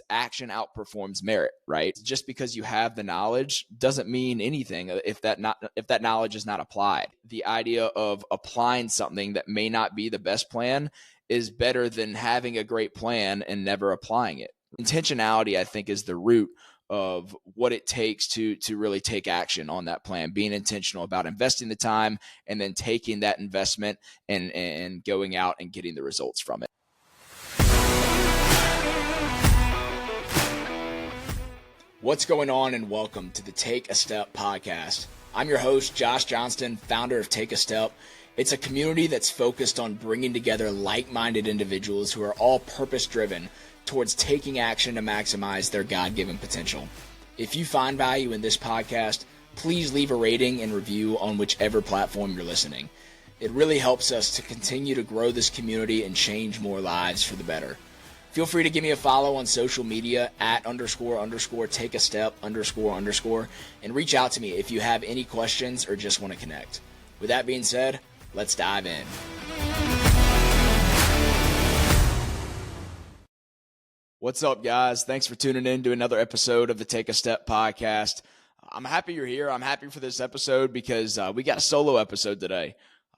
action outperforms merit, right? Just because you have the knowledge doesn't mean anything if that knowledge is not applied. The idea of applying something that may not be the best plan is better than having a great plan and never applying it. Intentionality, I think, is the root of what it takes to really take action on that plan, being intentional about investing the time and then taking that investment and going out and getting the results from it. What's going on, and welcome to the Take a Step podcast. I'm your host, Josh Johnston, founder of Take a Step. It's a community that's focused on bringing together like-minded individuals who are all purpose-driven towards taking action to maximize their God-given potential. If you find value in this podcast, please leave a rating and review on whichever platform you're listening. It really helps us to continue to grow this community and change more lives for the better. Feel free to give me a follow on social media at __take a step __, and reach out to me if you have any questions or just want to connect. With that being said, let's dive in. What's up, guys? Thanks for tuning in to another episode of the Take a Step podcast. I'm happy you're here. I'm happy for this episode because we got a solo episode today.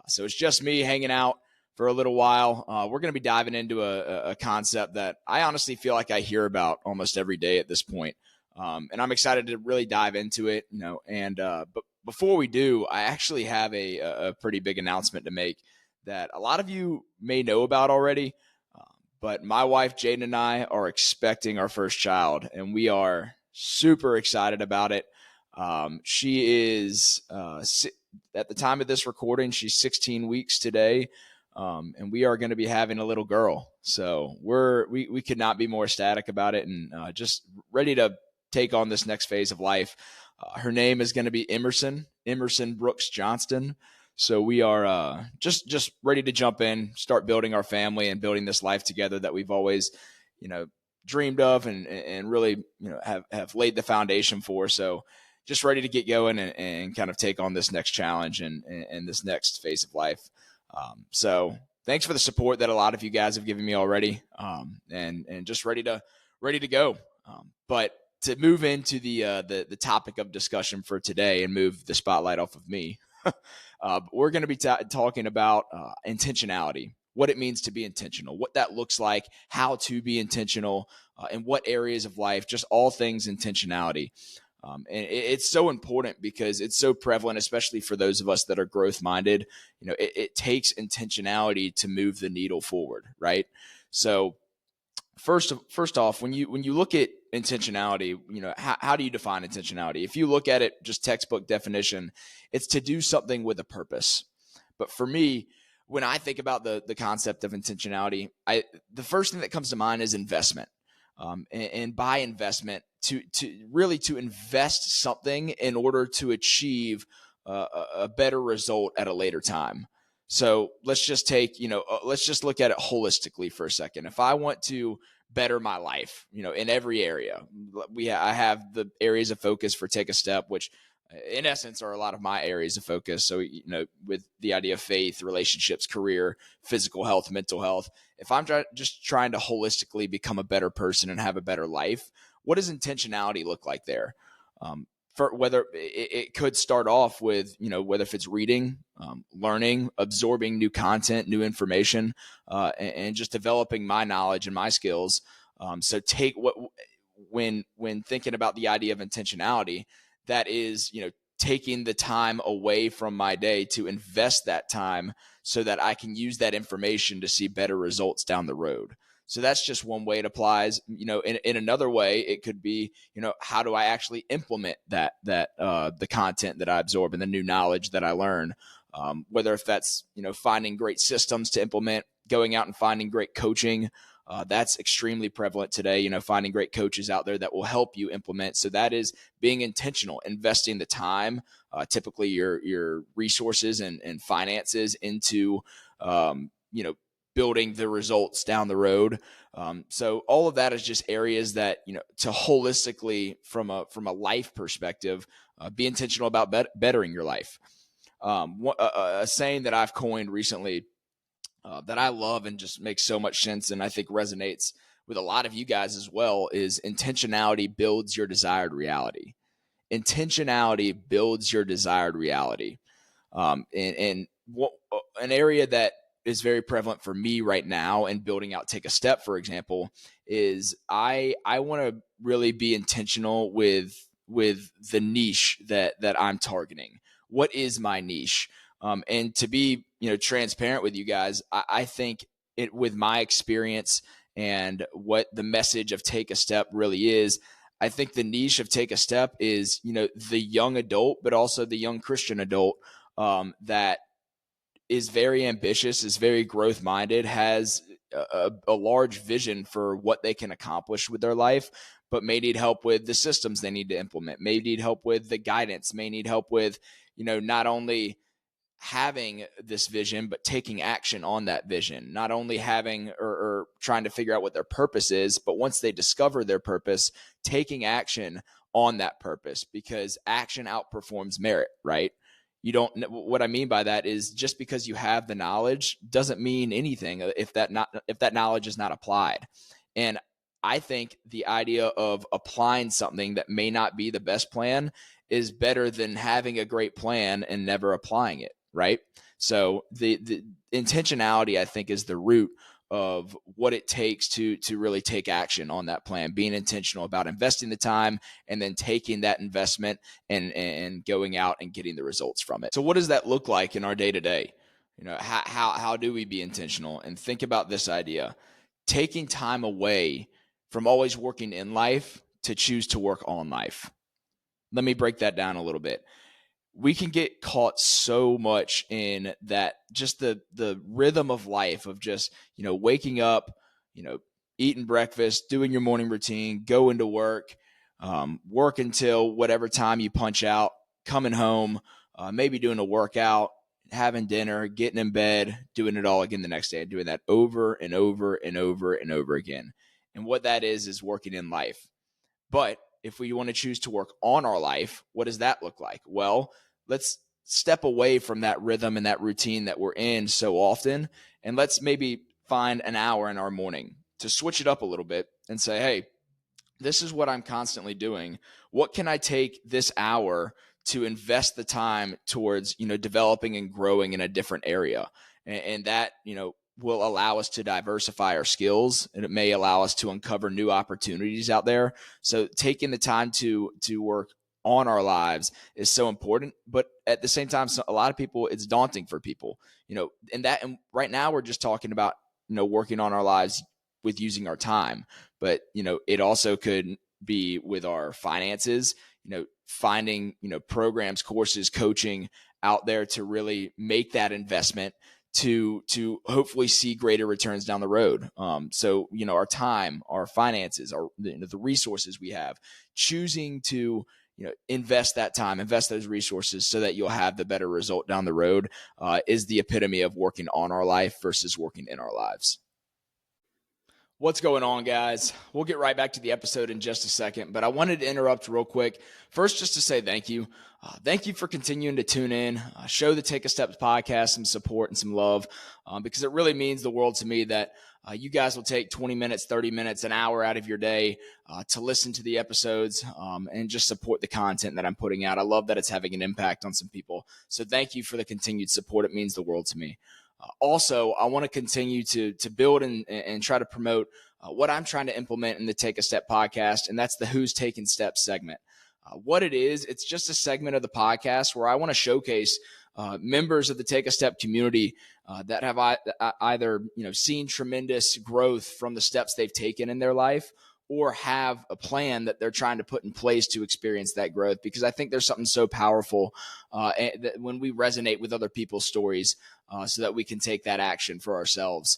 So it's just me hanging out for a little while. We're going to be diving into a concept that I honestly feel like I hear about almost every day at this point. And I'm excited to really dive into it, but before we do, I actually have a pretty big announcement to make that a lot of you may know about already. But my wife, Jaden, and I are expecting our first child, and we are super excited about it. She is, at the time of this recording, she's 16 weeks today. And we are going to be having a little girl. So we could not be more ecstatic about it, and just ready to take on this next phase of life. Her name is going to be Emerson Brooks Johnston. So we are just ready to jump in, start building our family and building this life together that we've always, dreamed of and really, have laid the foundation for. So just ready to get going and kind of take on this next challenge and this next phase of life. So thanks for the support that a lot of you guys have given me already, and just ready to go. But to move into the topic of discussion for today and move the spotlight off of me, we're going to be talking about intentionality, what it means to be intentional, what that looks like, how to be intentional, in what areas of life, just all things intentionality. And it's so important because it's so prevalent, especially for those of us that are growth-minded. It takes intentionality to move the needle forward, right? So first off, when you look at intentionality, how do you define intentionality? If you look at it, just textbook definition, it's to do something with a purpose. But for me, when I think about the concept of intentionality, the first thing that comes to mind is investment. And by investment, to invest something in order to achieve a better result at a later time. So let's just let's just look at it holistically for a second. If I want to better my life, in every area, I have the areas of focus for Take a Step, which in essence are a lot of my areas of focus. So, with the idea of faith, relationships, career, physical health, mental health, if I'm just trying to holistically become a better person and have a better life, what does intentionality look like there? For whether it could start off with, whether if it's reading, learning, absorbing new content, new information, and just developing my knowledge and my skills. So when thinking about the idea of intentionality, that is, taking the time away from my day to invest that time so that I can use that information to see better results down the road. So that's just one way it applies. In another way, it could be, how do I actually implement the content that I absorb and the new knowledge that I learn? Whether if that's, finding great systems to implement, going out and finding great coaching. That's extremely prevalent today, finding great coaches out there that will help you implement. So that is being intentional, investing the time, typically your resources and finances into, building the results down the road. So all of that is just areas that, to holistically from a life perspective, be intentional about bettering your life. A saying that I've coined recently that I love and just makes so much sense and I think resonates with a lot of you guys as well is intentionality builds your desired reality. Intentionality builds your desired reality. And what, an area that is very prevalent for me right now in building out Take a Step, for example, is I want to really be intentional with the niche that I'm targeting. What is my niche? And to be transparent with you guys, I think it, with my experience and what the message of Take a Step really is, I think the niche of Take a Step is the young adult, but also the young Christian adult that is very ambitious, is very growth minded, has a large vision for what they can accomplish with their life, but may need help with the systems they need to implement, may need help with the guidance, may need help with, not only having this vision, but taking action on that vision, not only having or trying to figure out what their purpose is, but once they discover their purpose, taking action on that purpose, because action outperforms merit, right? You don't, what I mean by that is just because you have the knowledge doesn't mean anything if that knowledge is not applied. And I think the idea of applying something that may not be the best plan is better than having a great plan and never applying it, right? So the intentionality, I think, is the root of what it takes to really take action on that plan, being intentional about investing the time and then taking that investment and going out and getting the results from it. So what does that look like in our day-to-day? How do we be intentional? And think about this idea: taking time away from always working in life to choose to work on life. Let me break that down a little bit. We can get caught so much in that, just the rhythm of life of just, waking up, eating breakfast, doing your morning routine, going to work, work until whatever time you punch out, coming home, maybe doing a workout, having dinner, getting in bed, doing it all again the next day, and doing that over and over and over and over again. And what that is working in life. But if we want to choose to work on our life, what does that look like? Well, let's step away from that rhythm and that routine that we're in so often, and let's maybe find an hour in our morning to switch it up a little bit and say, hey, this is what I'm constantly doing. What can I take this hour to invest the time towards, developing and growing in a different area? And that, will allow us to diversify our skills, and it may allow us to uncover new opportunities out there. So taking the time to work on our lives is so important, but at the same time, a lot of people, it's daunting for people, and right now we're just talking about, working on our lives with using our time, but, it also could be with our finances, finding, programs, courses, coaching out there to really make that investment to hopefully see greater returns down the road. So, our time, our finances, our the resources we have, choosing to invest that time, invest those resources so that you'll have the better result down the road, is the epitome of working on our life versus working in our lives. What's going on, guys? We'll get right back to the episode in just a second, but I wanted to interrupt real quick. First, just to say thank you. Thank you for continuing to tune in, show the Take a Steps podcast some support and some love, because it really means the world to me that you guys will take 20 minutes, 30 minutes, an hour out of your day to listen to the episodes and just support the content that I'm putting out. I love that it's having an impact on some people. So thank you for the continued support. It means the world to me. Also, I want to continue to build and try to promote what I'm trying to implement in the Take a Step podcast, and that's the Who's Taking Steps segment. What it is, it's just a segment of the podcast where I want to showcase members of the Take a Step community that have either seen tremendous growth from the steps they've taken in their life, or have a plan that they're trying to put in place to experience that growth. Because I think there's something so powerful that when we resonate with other people's stories, so that we can take that action for ourselves.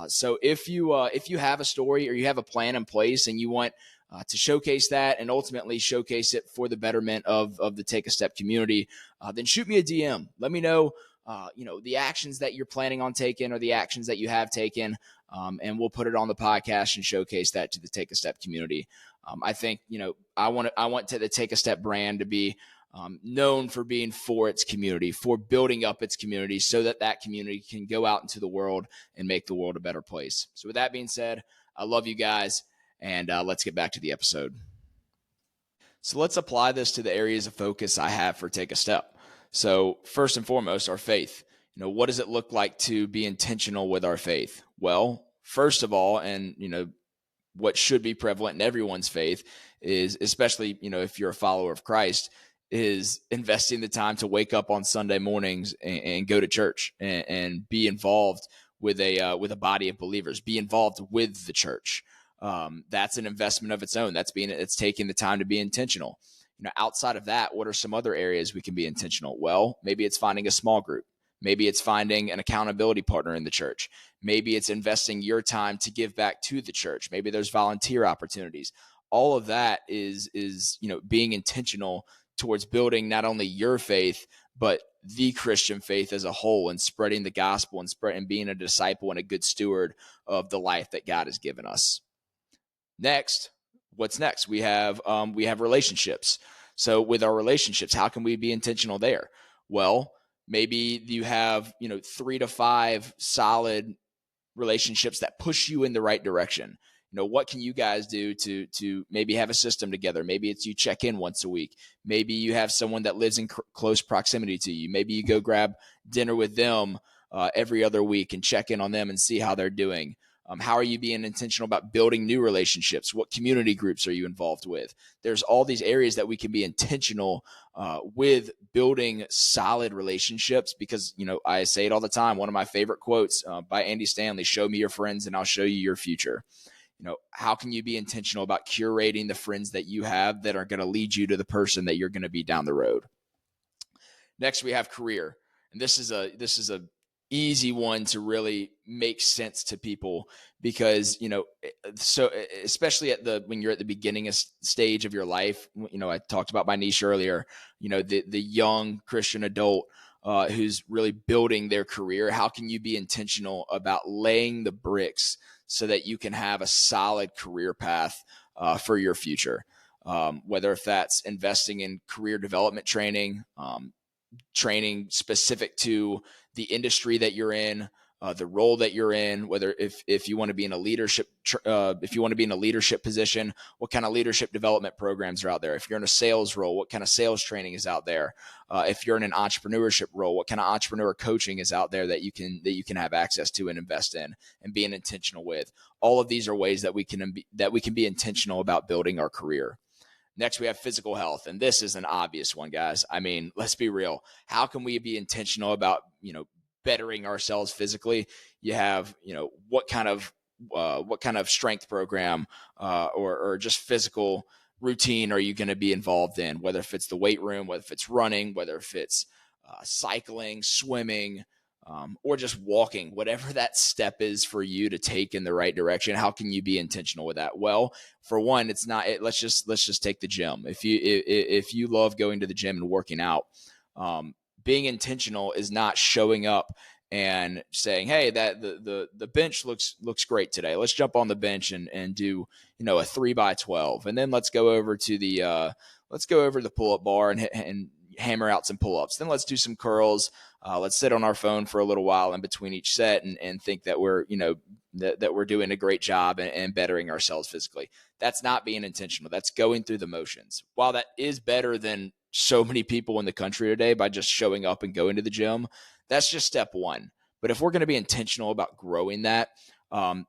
So if you have a story or you have a plan in place and you want to showcase that and ultimately showcase it for the betterment of the Take a Step community, then shoot me a DM. Let me know, the actions that you're planning on taking or the actions that you have taken, and we'll put it on the podcast and showcase that to the Take a Step community. I think, I want the Take a Step brand to be known for being for its community, for building up its community so that that community can go out into the world and make the world a better place. So with that being said, I love you guys, and let's get back to the episode. So let's apply this to the areas of focus I have for Take a Step. So first and foremost, our faith. What does it look like to be intentional with our faith? Well, first of all, and what should be prevalent in everyone's faith is, especially if you're a follower of Christ, is investing the time to wake up on Sunday mornings and go to church and be involved with a body of believers. Be involved with the church. That's an investment of its own. It's taking the time to be intentional. Outside of that, what are some other areas we can be intentional? Well, maybe it's finding a small group. Maybe it's finding an accountability partner in the church. Maybe it's investing your time to give back to the church. Maybe there's volunteer opportunities. All of that is being intentional towards building not only your faith, but the Christian faith as a whole, and spreading the gospel and being a disciple and a good steward of the life that God has given us. Next, what's next? We have relationships. So with our relationships, how can we be intentional there? Well, maybe you have 3 to 5 solid relationships that push you in the right direction. What can you guys do to maybe have a system together? Maybe it's you check in once a week. Maybe you have someone that lives in close proximity to you. Maybe you go grab dinner with them every other week and check in on them and see how they're doing. How are you being intentional about building new relationships? What community groups are you involved with? There's all these areas that we can be intentional with building solid relationships, because, I say it all the time. One of my favorite quotes by Andy Stanley, show me your friends and I'll show you your future. How can you be intentional about curating the friends that you have that are going to lead you to the person that you're going to be down the road? Next, we have career. And this is a easy one to really make sense to people, because so especially when you're at the beginning stage of your life. I talked about my niche earlier. The young Christian adult who's really building their career. How can you be intentional about laying the bricks so that you can have a solid career path for your future? Whether if that's investing in career development training, training specific to the industry that you're in, the role that you're in, whether if you want to be in a leadership position, what kind of leadership development programs are out there? If you're in a sales role, what kind of sales training is out there? If you're in an entrepreneurship role, what kind of entrepreneur coaching is out there that you can have access to and invest in and being intentional with? All of these are ways that we can be intentional about building our career. Next, we have physical health. And this is an obvious one, guys. I mean, let's be real. How can we be intentional about, bettering ourselves physically? You have, what kind of strength program or just physical routine are you going to be involved in? Whether if it's the weight room, whether if it's running, whether if it's cycling, swimming, or just walking, whatever that step is for you to take in the right direction. How can you be intentional with that? Well, for one, let's just take the gym. If you love going to the gym and working out, being intentional is not showing up and saying, hey, that the bench looks great today. Let's jump on the bench and do, a 3x12. And then let's go over to the pull-up bar and hammer out some pull-ups. Then let's do some curls. Let's sit on our phone for a little while in between each set and think that we're, that we're doing a great job and bettering ourselves physically. That's not being intentional. That's going through the motions. While that is better than so many people in the country today by just showing up and going to the gym, that's just step one. But if we're going to be intentional about growing that, then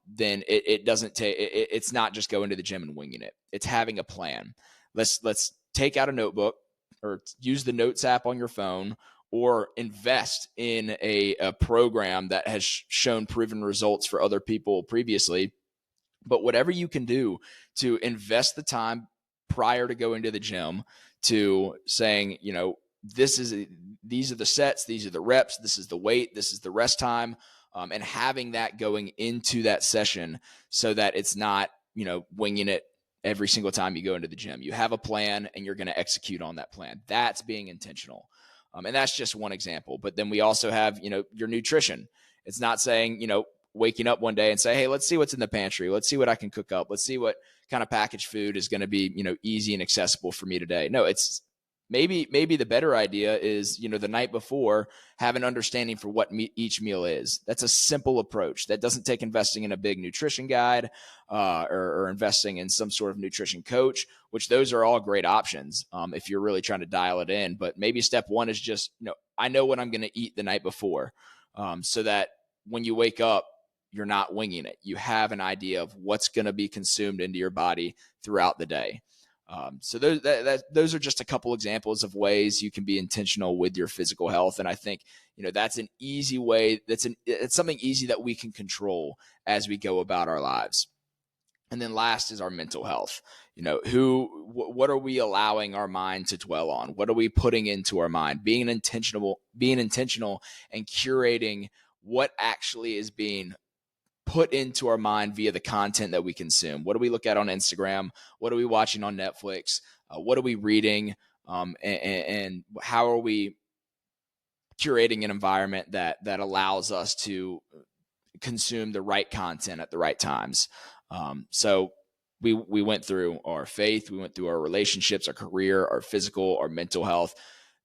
it's not just going to the gym and winging it. It's having a plan. Let's take out a notebook or use the Notes app on your phone, or invest in a program that has shown proven results for other people previously. But whatever you can do to invest the time prior to going to the gym, to saying, these are the sets, these are the reps, this is the weight, this is the rest time, and having that going into that session so that it's not, winging it every single time you go into the gym. You have a plan and you're going to execute on that plan. That's being intentional. And that's just one example. But then we also have, your nutrition. It's not saying, waking up one day and say, hey, let's see what's in the pantry. Let's see what I can cook up. Let's see what kind of packaged food is going to be, easy and accessible for me today. No, it's Maybe the better idea is, the night before, have an understanding for what each meal is. That's a simple approach that doesn't take investing in a big nutrition guide or investing in some sort of nutrition coach, which those are all great options if you're really trying to dial it in. But maybe step one is just, I know what I'm going to eat the night before, so that when you wake up, you're not winging it. You have an idea of what's going to be consumed into your body throughout the day. So those are just a couple examples of ways you can be intentional with your physical health. And I think, that's an easy way. It's something easy that we can control as we go about our lives. And then last is our mental health. What are we allowing our mind to dwell on? What are we putting into our mind? Being intentional and curating what actually is being put into our mind via the content that we consume. What do we look at on Instagram? What are we watching on Netflix? What are we reading? And how are we curating an environment that allows us to consume the right content at the right times? So we went through our faith, we went through our relationships, our career, our physical, our mental health.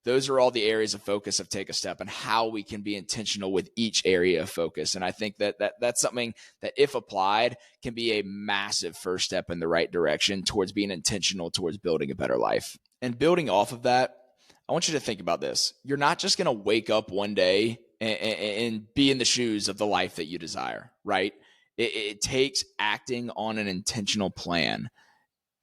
Those are all the areas of focus of Take a Step and how we can be intentional with each area of focus. And I think that's something that, if applied, can be a massive first step in the right direction towards being intentional towards building a better life. And building off of that, I want you to think about this. You're not just going to wake up one day and be in the shoes of the life that you desire, right? It takes acting on an intentional plan.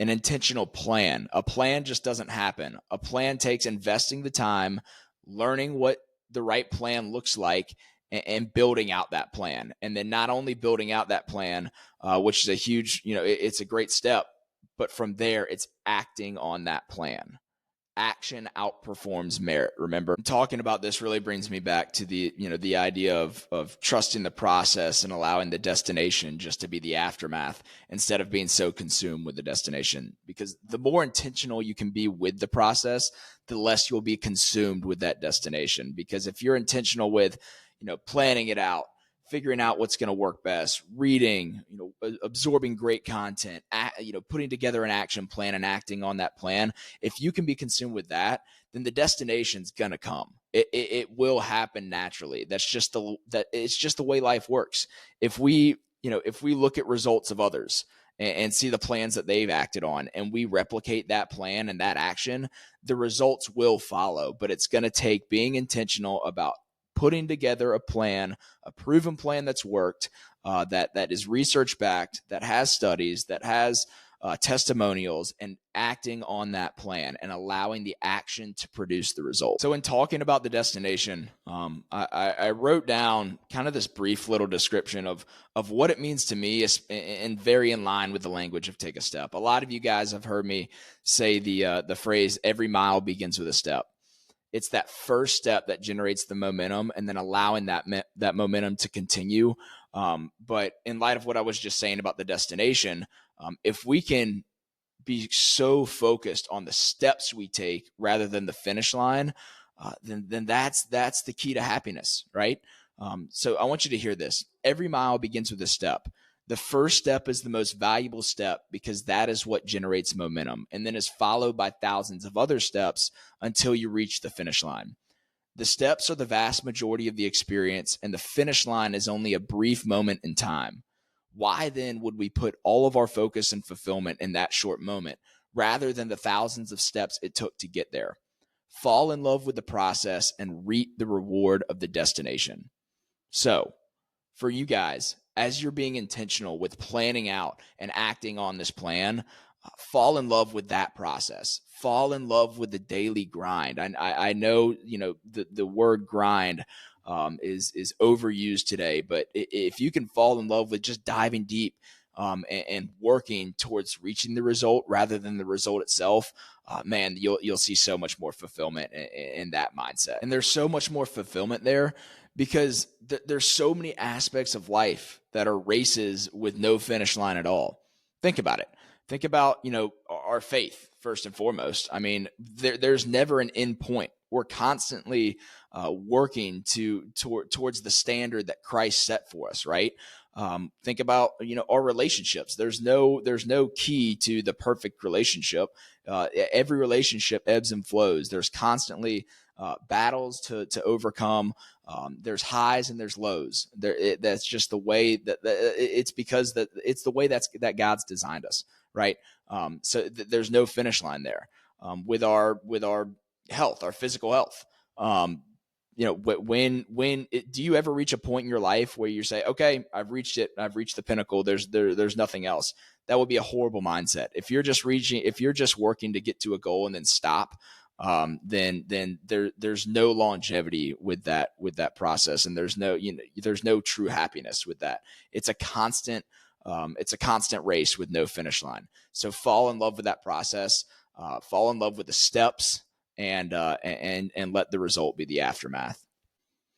An intentional plan. A plan just doesn't happen. A plan takes investing the time, learning what the right plan looks like, and building out that plan. And then not only building out that plan, which is a huge, it's a great step, but from there, it's acting on that plan. Action outperforms merit. Remember, talking about this really brings me back to the idea of trusting the process and allowing the destination just to be the aftermath instead of being so consumed with the destination. Because the more intentional you can be with the process, the less you'll be consumed with that destination. Because if you're intentional with, planning it out, figuring out what's going to work best, reading, absorbing great content, putting together an action plan and acting on that plan. If you can be consumed with that, then the destination's going to come. It will happen naturally. It's just the way life works. If we look at results of others and see the plans that they've acted on, and we replicate that plan and that action, the results will follow. But it's going to take being intentional about putting together a plan, a proven plan that's worked, that is research backed, that has studies, that has testimonials, and acting on that plan and allowing the action to produce the result. So in talking about the destination, I wrote down kind of this brief little description of what it means to me, and very in line with the language of Take a Step. A lot of you guys have heard me say the phrase, every mile begins with a step. It's that first step that generates the momentum, and then allowing that momentum to continue. But in light of what I was just saying about the destination, if we can be so focused on the steps we take rather than the finish line, then that's the key to happiness, right? So I want you to hear this. Every mile begins with a step. The first step is the most valuable step because that is what generates momentum, and then is followed by thousands of other steps until you reach the finish line. The steps are the vast majority of the experience, and the finish line is only a brief moment in time. Why then would we put all of our focus and fulfillment in that short moment rather than the thousands of steps it took to get there? Fall in love with the process and reap the reward of the destination. So, for you guys, as you're being intentional with planning out and acting on this plan, fall in love with that process. Fall in love with the daily grind. I know, the word grind is overused today, but if you can fall in love with just diving deep and working towards reaching the result rather than the result itself, man, you'll see so much more fulfillment in that mindset. And there's so much more fulfillment there because there's so many aspects of life that are races with no finish line at all. Think about it. Think about, our faith first and foremost. I mean, there's never an end point. We're constantly working towards the standard that Christ set for us, right? Think about, our relationships. There's no key to the perfect relationship. Every relationship ebbs and flows. There's constantly battles to overcome. There's highs and there's lows. That's just the way it's because it's the way that God's designed us, right? There's no finish line there. With our health, our physical health. Do you ever reach a point in your life where you say, okay, I've reached it, I've reached the pinnacle, there's nothing else? That would be a horrible mindset. If you're just working to get to a goal and then stop, then there's no longevity with that process, and there's no true happiness with that. It's a constant race with no finish line. So fall in love with that process, fall in love with the steps, and let the result be the aftermath.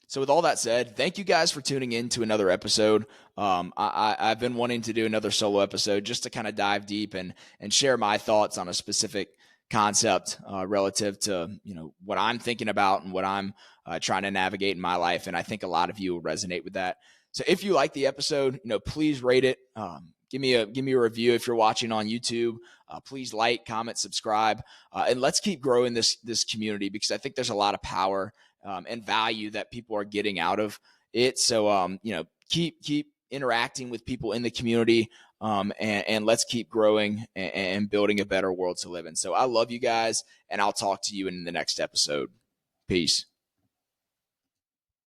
So with all that said, thank you guys for tuning in to another episode. I've been wanting to do another solo episode just to kind of dive deep and share my thoughts on a specific concept relative to what I'm thinking about and what I'm trying to navigate in my life. And I think a lot of you will resonate with that. So if you like the episode, please rate it. Give me a review if you're watching on YouTube. Please like, comment, subscribe, and let's keep growing this community, because I think there's a lot of power and value that people are getting out of it. So keep interacting with people in the community, and let's keep growing and building a better world to live in. So I love you guys, and I'll talk to you in the next episode. Peace.